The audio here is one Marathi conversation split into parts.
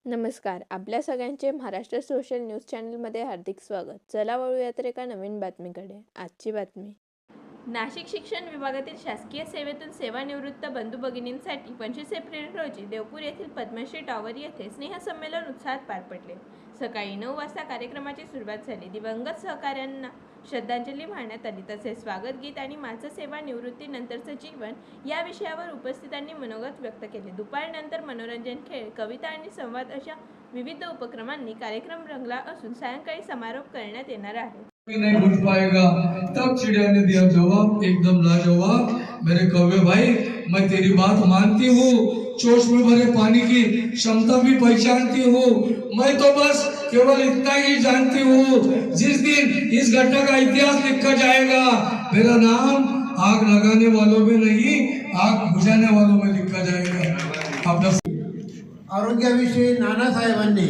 नमस्कार. आपल्या सगळ्यांचे महाराष्ट्र सोशल न्यूज चॅनलमध्ये हार्दिक स्वागत. चला वळूयात एका नवीन बातमीकडे. आजची बातमी. नाशिक शिक्षण विभागातील शासकीय सेवेतून सेवानिवृत्त बंधू भगिनींसाठी 25 एप्रिल रोजी देवपूर येथील पद्मश्री टॉवर येथे स्नेहसंमेलन उत्साहात पार पडले. सकाळी 9 वाजता कार्यक्रमाची सुरुवात झाली. दिवंगत सहकाऱ्यांना श्रद्धांजली वाहण्यात आली. तसेच स्वागत गीत आणि माझं सेवा निवृत्तीनंतरचं जीवन या विषयावर उपस्थितांनी मनोगत व्यक्त केले. दुपारनंतर मनोरंजन, खेळ, कविता आणि संवाद अशा विविध उपक्रमांनी कार्यक्रम रंगला असून सायंकाळी समारोप करण्यात येणार आहे. नहीं बुझ पाएगा। तब चिड़िया ने दिया जवाब एकदम लाजवाब, मेरे कौवे भाई मैं तेरी बात मानती हूँ, जोश में भरे पानी की क्षमता भी पहचानती हूँ। मैं तो बस केवल इतना ही जानती हूँ, जिस दिन इस घटना का इतिहास लिखा जाएगा मेरा नाम आग लगाने वालों में नहीं आग बुझाने वालों में लिखा जाएगा। आपका आरोग्याविषयी नानासाहेबांनी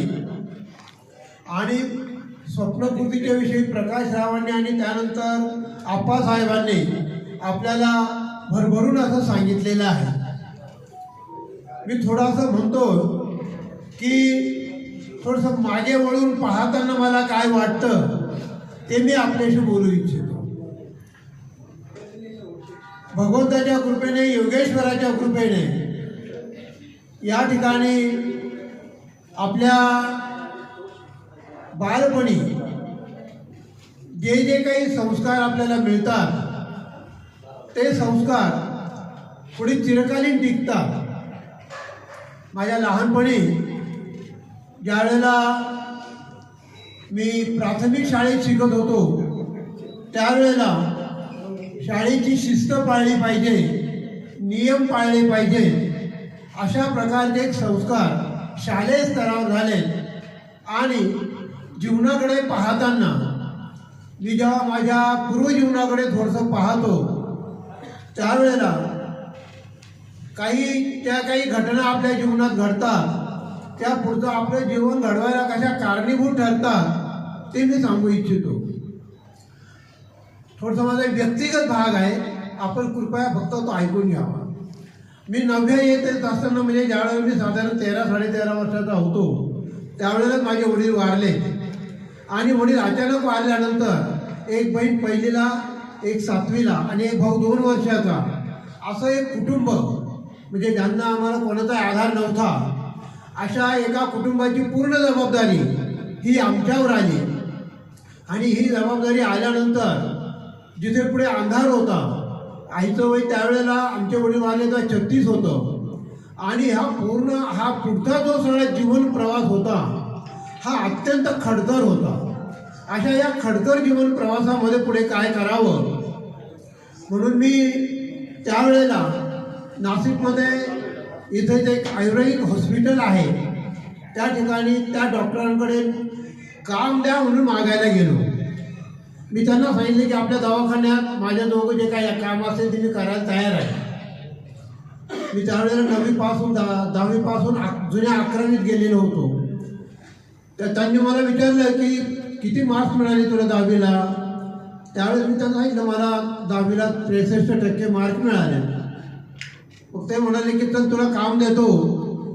आणि स्वप्नपूर्तीच्या विषयी प्रकाश रावांनी आणि त्यानंतर आप्पासाहेबांनी आपल्याला भरभरून असं सांगितलेलं आहे. मी थोडंसं म्हणतो की थोडंसं मागे वळून पाहताना मला काय वाटतं ते मी आपल्याशी बोलू इच्छितो. भगवंताच्या कृपेने, योगेश्वराच्या कृपेने या ठिकाणी आपल्या बालपणी जे जे काही संस्कार आपल्याला मिळतात ते संस्कार पुढे चिरकालीन टिकतात. माझ्या लहानपणी ज्या वेळेला मी प्राथमिक शाळेत शिकत होतो त्यावेळेला शाळेची शिस्त पाळली पाहिजे, नियम पाळले पाहिजे, अशा प्रकारचे संस्कार शालेय स्तरावर झाले. आणि जीवनाकडे पाहताना मी जेव्हा माझ्या पूर्वजीवनाकडे थोडंसं पाहतो त्यावेळेला काही घटना आपल्या जीवनात घडतात, त्या पुढचं आपलं जीवन घडवायला कशा कारणीभूत ठरतात ते मी सांगू इच्छितो. थोडंसं माझा व्यक्तिगत भाग आहे, आपण कृपया फक्त तो ऐकून घ्यावा. मी 9वी येत असताना म्हणजे ज्यावेळेला मी साधारण 13-13.5 वर्षाचा होतो त्यावेळेला माझे वडील वारले. आणि वडील अचानक वारल्यानंतर एक बहीण 1लीला, एक 7वीला आणि एक भाऊ 2 वर्षाचा असं एक कुटुंब, म्हणजे ज्यांना आम्हाला कोणाचा आधार नव्हता अशा एका कुटुंबाची पूर्ण जबाबदारी ही आमच्यावर आली. आणि ही जबाबदारी आल्यानंतर जिथे पुढे अंधार होता, आईचं वय त्यावेळेला आमचे वडील वारले तर 36 होतं. आणि हा पुढचा जो सगळा जीवन प्रवास होता हा अत्यंत खडतर होता. अशा या खडतर जीवन प्रवासामध्ये पुढे काय करावं म्हणून मी त्यावेळेला नाशिकमध्ये इथे एक आयुर्वेदिक हॉस्पिटल आहे त्या ठिकाणी त्या डॉक्टरांकडे काम द्या म्हणून मागायला गेलो. मी त्यांना सांगितले की आपल्या दवाखान्यात माझ्या दोघं जे काही काम असेल ते मी करायला तयार आहे. मी त्यावेळेला 9वीपासून 10वीपासून जुन्या 11वीत गेलेलो होतो. तर त्यांनी मला विचारलं की किती मार्क्स मिळाले तुला 10वीला. त्यावेळेस मी त्यांना सांगितलं मला 10वीला 63% मार्क मिळाले. मग ते म्हणाले की चल तुला काम देतो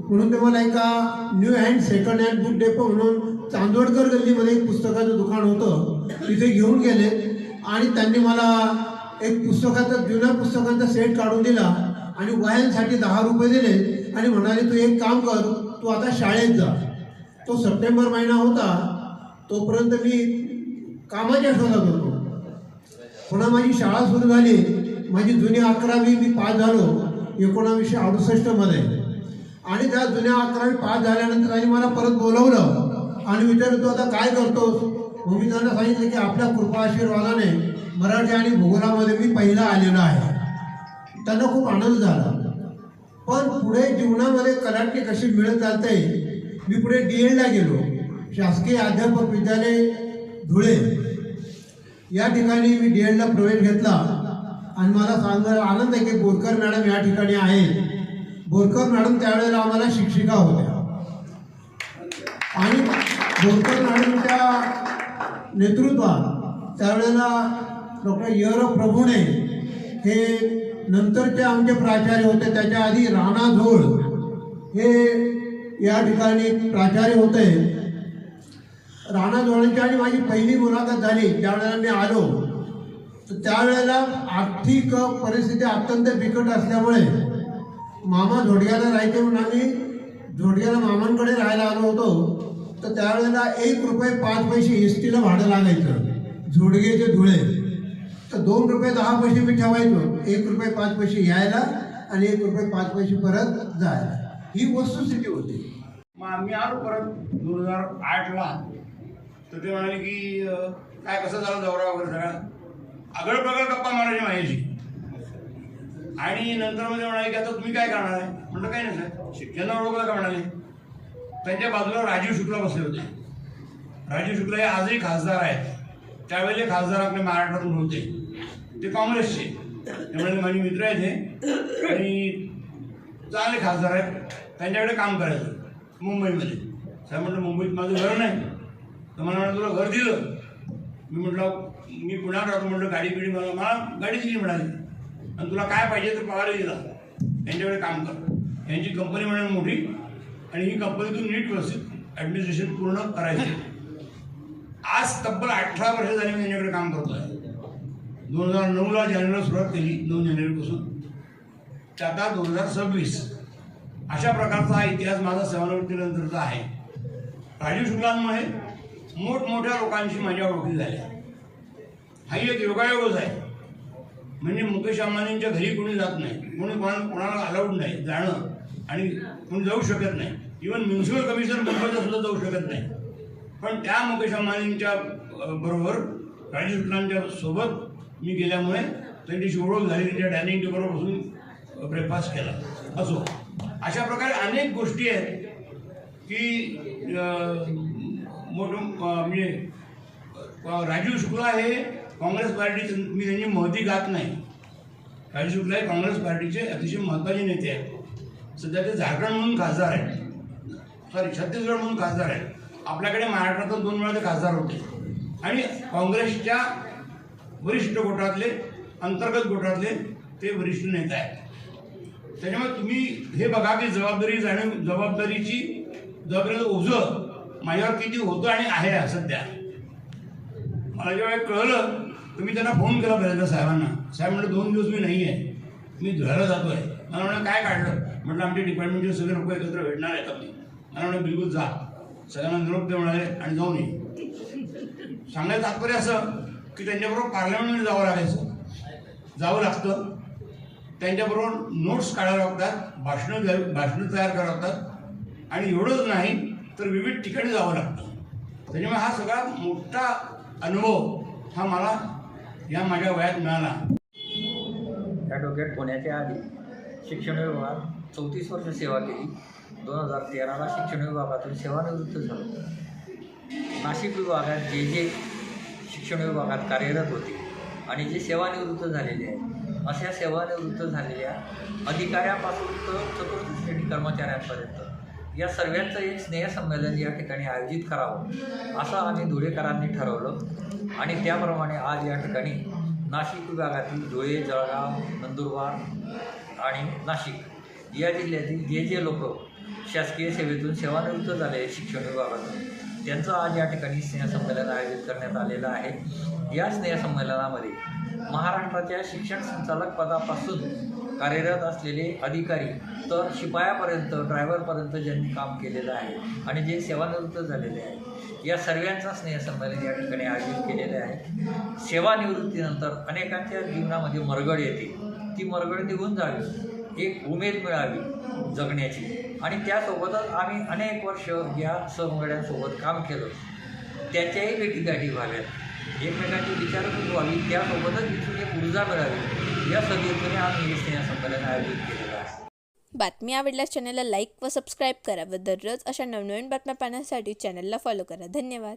म्हणून ते मला एका new hand second hand book depot म्हणून चांदवडकर गल्लीमध्ये एक पुस्तकाचं दुकान होतं तिथे घेऊन गेले. आणि त्यांनी मला एक जुन्या पुस्तकांचा सेट काढून दिला आणि वह्यांसाठी 10 रुपये दिले आणि म्हणाले तू एक काम कर, तू आता शाळेत जा. तो सप्टेंबर महिना होता, तोपर्यंत मी कामाच्या शोधात होतो. पुन्हा माझी शाळा सुरू झाली. माझी जुनी 11वी मी पास झालो 1968 मध्ये. आणि त्या जुन्या 11वी पास झाल्यानंतर आणि मला परत बोलवलं आणि विचारलं तू आता काय करतोस. मग मी त्यांना सांगितलं की आपल्या कृपा आशीर्वादाने मराठी आणि भूगोलामध्ये मी पहिला आलेलो आहे. त्यांना खूप आनंद झाला. पण पुढे जीवनामध्ये कलाटणी कशी मिळत चालते, मी पुढे DEDला गेलो. शासकीय अध्यापक विद्यालय धुळे या ठिकाणी मी DEDला प्रवेश घेतला. आणि मला सांगायला आनंद आहे की बोरकर मॅडम या ठिकाणी आहेत. बोरकर मॅडम त्यावेळेला आम्हाला शिक्षिका होत्या. आणि बोरकर मॅडमच्या नेतृत्वात त्यावेळेला डॉ. प्रभुणे हे नंतरचे आमचे प्राचार्य होते. त्याच्या आधी राणा झोळ हे या ठिकाणी प्राचार्य होते. राणा जोळेंची आणि माझी पहिली मुलाखत झाली ज्यावेळेला मी आलो, तर त्यावेळेला आर्थिक परिस्थिती अत्यंत बिकट असल्यामुळे मामा झोडग्याला राहायचे म्हणून आम्ही झोडग्याला मामांकडे राहायला आलो होतो. तर त्यावेळेला ₹1.05 एसटीला भाडं लागायचं झोडगेचे धुळे. तर ₹2.10 मी ठेवायचो, ₹1.05 यायला आणि ₹1.05 परत जायला. ही वस्तुस्थिती होती. मग आम्ही आलो परत 2008ला. तर ते म्हणाले की काय कसं झालं दौरा वगैरे सगळा आगळ बगळ गप्पा मारायची माझ्याशी. आणि नंतर मध्ये म्हणाले की आता तुम्ही काय करणार आहे. म्हटलं काय नाही सर, शिक्षणावर ओळखलं का म्हणाले. त्यांच्या बाजूला राजीव शुक्ला बसले होते. राजीव शुक्ला हे आजही खासदार आहेत. त्यावेळेले खासदार आपल्या महाराष्ट्रातून होते, ते काँग्रेसचे. त्यामुळे माझे मित्र आहेत हे आणि चांगले खासदार आहेत. त्यांच्याकडे काम करायचं मुंबईमध्ये. साहेब म्हटलं मुंबईत माझं घर नाही. तर मला म्हणाल तुला घर दिलं. मी म्हटलं मी पुण्यात राहतो. म्हटलं गाडी बिडी मला गाडी दिली म्हणाली. आणि तुला काय पाहिजे तर पगारही दिला. त्यांच्याकडे काम कर. यांची कंपनी म्हणाली मोठी आणि ही कंपनी तू नीट व्यवस्थित ॲडमिनिस्ट्रेशन पूर्ण करायची. आज तब्बल 18 वर्ष झाली मी यांच्याकडे काम करतो आहे. 2009ला जानेवारीला सुरुवात केली, 2 जानेवारीपासून ते आता 2026. अशा प्रकारचा हा इतिहास माझा सेवानिवृत्तीनंतरचा आहे. राजीव शुक्लांमुळे मोठमोठ्या लोकांशी माझ्या ओळखी झाल्या. हाही एक योगायोगच आहे. म्हणजे मुकेश अंबानींच्या घरी कोणी जात नाही, कोणाला अलाउड नाही जाणं आणि कोणी जाऊ शकत नाही. इव्हन म्युन्सिपल कमिशनर मुंबईला सुद्धा जाऊ शकत नाही. पण त्या मुकेश अंबानींच्या बरोबर राजीव शुक्लांच्या सोबत मी गेल्यामुळे त्यांच्याशी ओळख झाली. त्यांच्या डायनिंग टेबलवर बसून ब्रेकफास्ट केला. असो अशा प्रकारे अनेक गोष्टी आहेत की म्हणजे राजीव शुक्ला हे काँग्रेस पार्टीचे, मी त्यांची महती गात नाही. राजीव शुक्ला हे काँग्रेस पार्टीचे अतिशय महत्त्वाचे नेते आहेत. सध्या ते झारखंड म्हणून खासदार आहेत, छत्तीसगड म्हणून खासदार आहेत. आपल्याकडे महाराष्ट्रात 2 वेळा ते खासदार होते आणि काँग्रेसच्या वरिष्ठ गोटातले, अंतर्गत गोटातले ते वरिष्ठ नेते आहेत. त्याच्यामुळे तुम्ही हे बघा की जबाबदारीचं ओझं माझ्यावर किती होतं आणि आहे. सध्या मला जेव्हा कळलं तर मी त्यांना फोन केला पहिल्यांदा साहेबांना. साहेब म्हटलं 2 दिवस मी नाही आहे, मी धुळ्याला जातो आहे. मला म्हटलं काय काढलं. म्हटलं आमच्या डिपार्टमेंटचे सगळे लोक एकत्र भेटणार आहेत आपली. मला म्हटलं बिलकुल जा, सगळ्यांना निरोप दे म्हणाले आणि जाऊन ये. सांगायचं तात्पर्य असं की त्यांच्याबरोबर पार्लमेंटमध्ये जावं लागतं. त्यांच्याबरोबर नोट्स काढाव्या लागतात, भाषणं तयार करावं लागतात आणि एवढंच नाही तर विविध ठिकाणी जावं लागतं. त्याच्यामुळे हा सगळा मोठा अनुभव हा मला या माझ्या वयात मिळाला. ॲडव्होकेट होण्याच्या आधी शिक्षण विभागात 34 वर्ष सेवा केली. 2013ला शिक्षण विभागातून सेवानिवृत्त झालो. नाशिक विभागात जे शिक्षण विभागात कार्यरत होते आणि जे सेवानिवृत्त झालेले आहेत, अशा सेवानिवृत्त झालेल्या अधिकाऱ्यापासून तर चतुर्थ श्रेणी कर्मचाऱ्यांपर्यंत या सर्वांचं एक स्नेहसंमेलन या ठिकाणी आयोजित करावं असं आम्ही धुळेकरांनी ठरवलं. आणि त्याप्रमाणे आज या ठिकाणी नाशिक विभागातील धुळे, जळगाव, नंदुरबार आणि नाशिक या जिल्ह्यातील जे लोक शासकीय सेवेतून सेवानिवृत्त झाले शिक्षण विभागातून, त्यांचं आज या ठिकाणी स्नेहसंमेलन आयोजित करण्यात आलेलं आहे. या स्नेहसंमेलनामध्ये महाराष्ट्राच्या शिक्षण संचालक पदापासून कार्यरत असलेले अधिकारी तर शिपायापर्यंत, ड्रायव्हरपर्यंत ज्यांनी काम केलेलं आहे आणि जे सेवानिवृत्त झालेले आहेत, या सर्वांचा स्नेहसंमेलन या ठिकाणी आयोजित केलेले आहे. सेवानिवृत्तीनंतर अनेकांच्या जीवनामध्ये मरगळ येते, ती मरगळ निघून जावी, एक उमेद मिळावी जगण्याची. आणि त्यासोबतच आम्ही अनेक वर्ष या सहमंडळांसोबत काम केलं. त्याच्याही भेटीगाठी व्हाव्यात, एकमेकांची विचारपूस व्हावी, त्यासोबतच इथून एक ऊर्जा मिळावी, या सगळीकडे आम्ही हे स्नेहसंमेलन आयोजित केलेलं आहे. बातमी आवडल्यास चॅनलला लाईक व सबस्क्राईब करा व दररोज अशा नवनवीन बातम्या पाहण्यासाठी चॅनलला फॉलो करा. धन्यवाद.